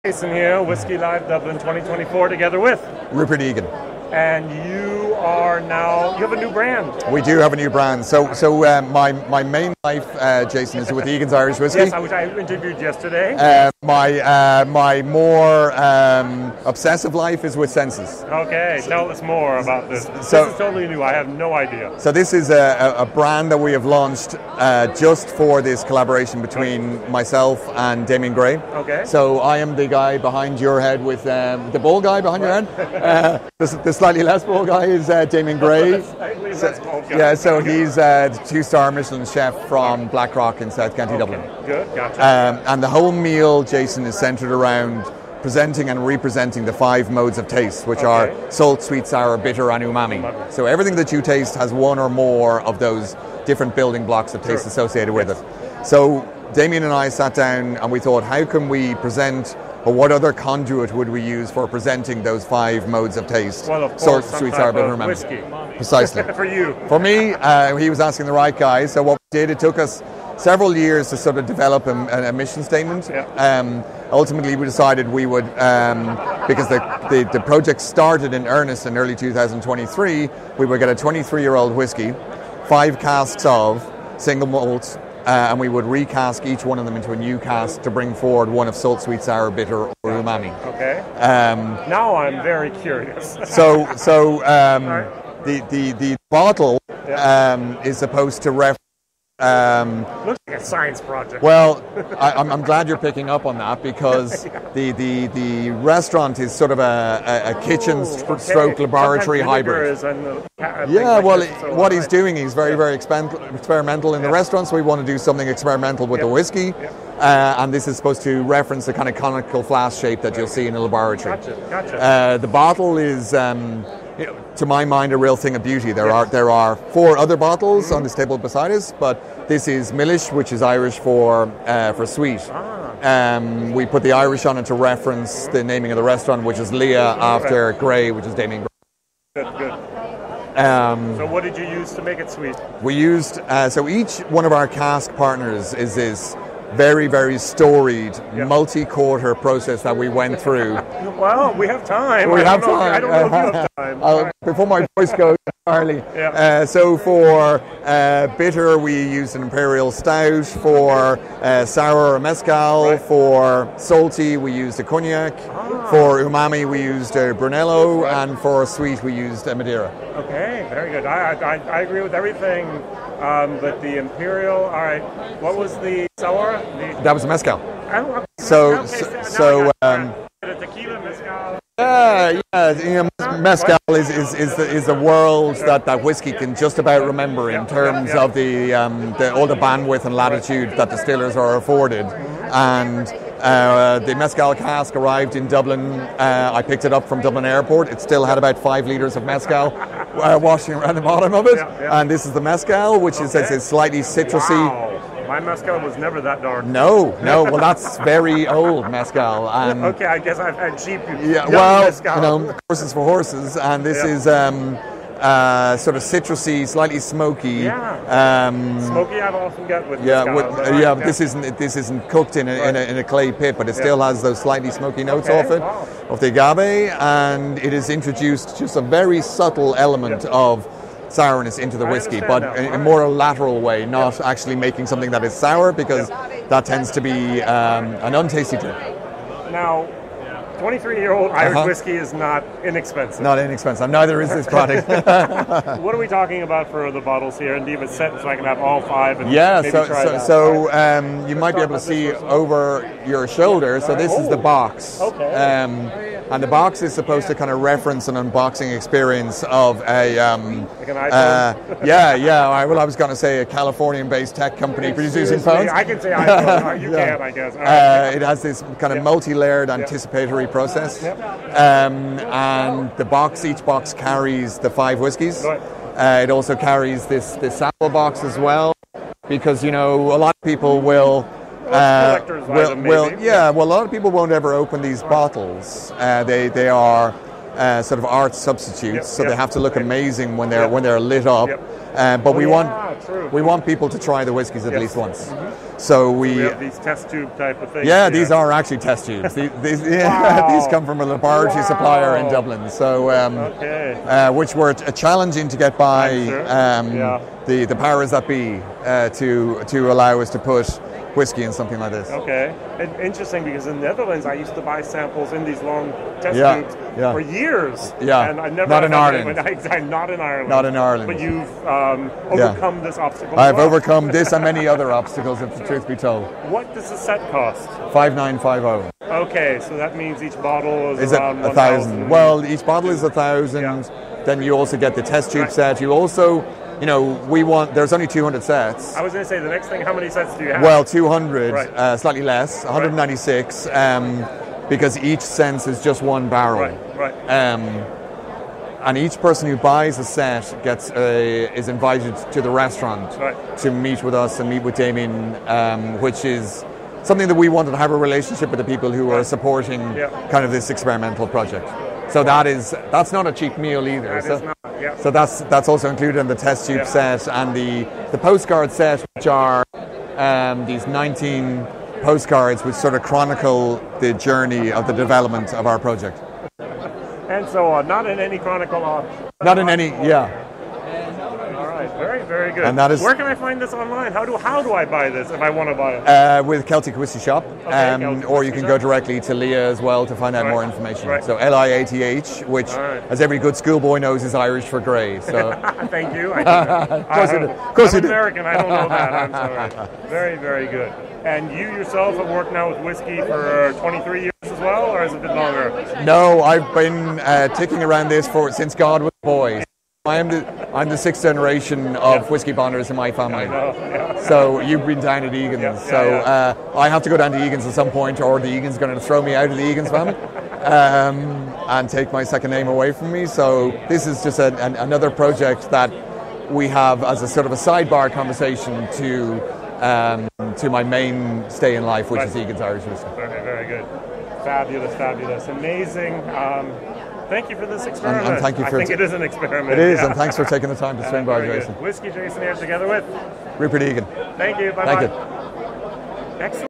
Jason here, Whisky Live Dublin 2024, together with Rupert Egan. And you have a new brand. We do have a new brand. So my main life, Jason, is with Egan's Irish Whisky. Yes, which I interviewed yesterday. My more obsessive life is with Senses. Okay, tell us more about this. This is totally new. I have no idea. So this is a brand that we have launched just for this collaboration between myself and Damien Gray. Okay. So I am the guy behind your head with the bald guy behind your head. The slightly less bald guy is Damien Gray. So he's a 2-star Michelin chef from Blackrock in South County, Dublin. Good, gotcha. And the whole meal, Jason, is centred around presenting and representing the 5 modes of taste, which are salt, sweet, sour, bitter, and umami. So everything that you taste has one or more of those different building blocks of taste associated with it. So Damien and I sat down and we thought, how can we present, or what other conduit would we use for presenting those 5 modes of taste? Well, of course, salt, sweet, sour, bitter, umami. Whiskey. Precisely. For you. For me, he was asking the right guy. So what we did, it took us several years to sort of develop a mission statement. Yeah. Ultimately, we decided we would, because the project started in earnest in early 2023, we would get a 23-year-old whiskey, 5 casks of single malt, and we would recask each one of them into a new cask to bring forward one of salt, sweet, sour, bitter, or umami. Okay. Now I'm very curious. The bottle is supposed to reference. Looks like a science project. Well, I'm glad you're picking up on that, because the restaurant is sort of a kitchen stroke laboratory hybrid. What he's doing, he's very experimental in the restaurant, so we want to do something experimental with the whiskey. And this is supposed to reference the kind of conical flask shape that you'll see in a laboratory. Gotcha. The bottle is, to my mind, a real thing of beauty. There are 4 other bottles on this table beside us, but this is Milish, which is Irish for sweet. We put the Irish on it to reference the naming of the restaurant, which is Liath after Gray, which is Damien Gray. Good. So what did you use to make it sweet? We used, so each one of our cask partners is this very storied, multi-quarter process that we went through. Well, we have time. I don't know if you have time. Before my voice goes, Charlie. So for bitter, we used an imperial stout. For sour, a mezcal. For salty, we used a cognac. For umami, we used a Brunello. And for sweet, we used a Madeira. Okay, very good. I agree with everything. But the imperial, all right. What was the sour? That was a mezcal. The tequila mezcal. Mezcal is the world that whiskey can just about remember in terms of all the bandwidth and latitude that distillers are afforded. And the mezcal cask arrived in Dublin. I picked it up from Dublin Airport. It still had about 5 litres of mezcal washing around the bottom of it. And this is the mezcal, which is slightly citrusy. Wow. My mezcal was never that dark. No. Well, that's very old mezcal. And okay, I guess I've had cheap mezcal. Horses for horses. And this is sort of citrusy, slightly smoky. Smoky I've often got with mezcal. This isn't cooked in a clay pit, but it still has those slightly smoky notes off it, of the agave, and it has introduced just a very subtle element of sourness into the whiskey, but in a more lateral way, not actually making something that is sour, because that tends to be an untasty drink. Now, 23-year-old Irish whiskey is not inexpensive. Not inexpensive. Neither is this product. What are we talking about for the bottles here? And leave it set so I can have all 5. And so you might be able to see over your shoulder. So this is the box. Okay. And the box is supposed to kind of reference an unboxing experience of a like an iPhone? Well, I was going to say a Californian-based tech company producing phones. I can say iPhone. You can't, I guess. It has this kind of multi-layered anticipatory process. And each box carries the 5 whiskies. It also carries this sample box as well, because a lot of people will. A lot of people won't ever open these bottles. They are sort of art substitutes, so they have to look amazing when they're lit up. But we want people to try the whiskies at least once. So we have these test tube type of things. Yeah, these are actually test tubes. these these come from a laboratory supplier in Dublin. So which were challenging to get by the powers that be to allow us to put whiskey in something like this. Okay, and interesting, because in the Netherlands I used to buy samples in these long test tubes for years. Yeah, and I never not in Ireland. Not in Ireland. Not in Ireland. But you've overcome this obstacle. I've overcome this and many other obstacles, if the truth be told. What does a set cost? 5,950. Okay, so that means each bottle is around 1,000. Well, each bottle is 1,000. Yeah. Then you also get the test tube set. You also, there's only 200 sets. I was going to say, the next thing, how many sets do you have? Well, 200, slightly less, 196, because each sense is just one barrel. Right. And each person who buys a set is invited to the restaurant to meet with us and meet with Damien, which is something that we wanted to have a relationship with the people who are supporting kind of this experimental project. So that's not a cheap meal either. So that's also included in the test tube set and the postcard set, which are these 19 postcards which sort of chronicle the journey of the development of our project. And so on, not in any chronicle. Not in any, All right, very, very good. And that is. Where can I find this online? How do I buy this if I want to buy it? With Celtic Whisky Shop, or you can go directly to Liath as well to find out more information. So Liath, which, as every good schoolboy knows, is Irish for grey. So thank you. I'm American. I don't know that. I'm sorry. Very, very good. And you yourself have worked now with whiskey for 23 years as well, or has it been longer? No, I've been ticking around this since God was a boy. I'm the sixth generation of whiskey bonders in my family. So you've been down at Egan's. I have to go down to Egan's at some point, or the Egan's going to throw me out of the Egan's family and take my second name away from me. So this is just another project that we have as a sort of a sidebar conversation to my main stay in life, which is Egan's Irish Whiskey. Very, very good. Fabulous. Amazing. Thank you for this experiment. And thank you I think it is an experiment. It is, and thanks for taking the time to swing by, Jason. WhiskyJason here together with Rupert Egan. Thank you. Bye-bye. Thank you. Excellent.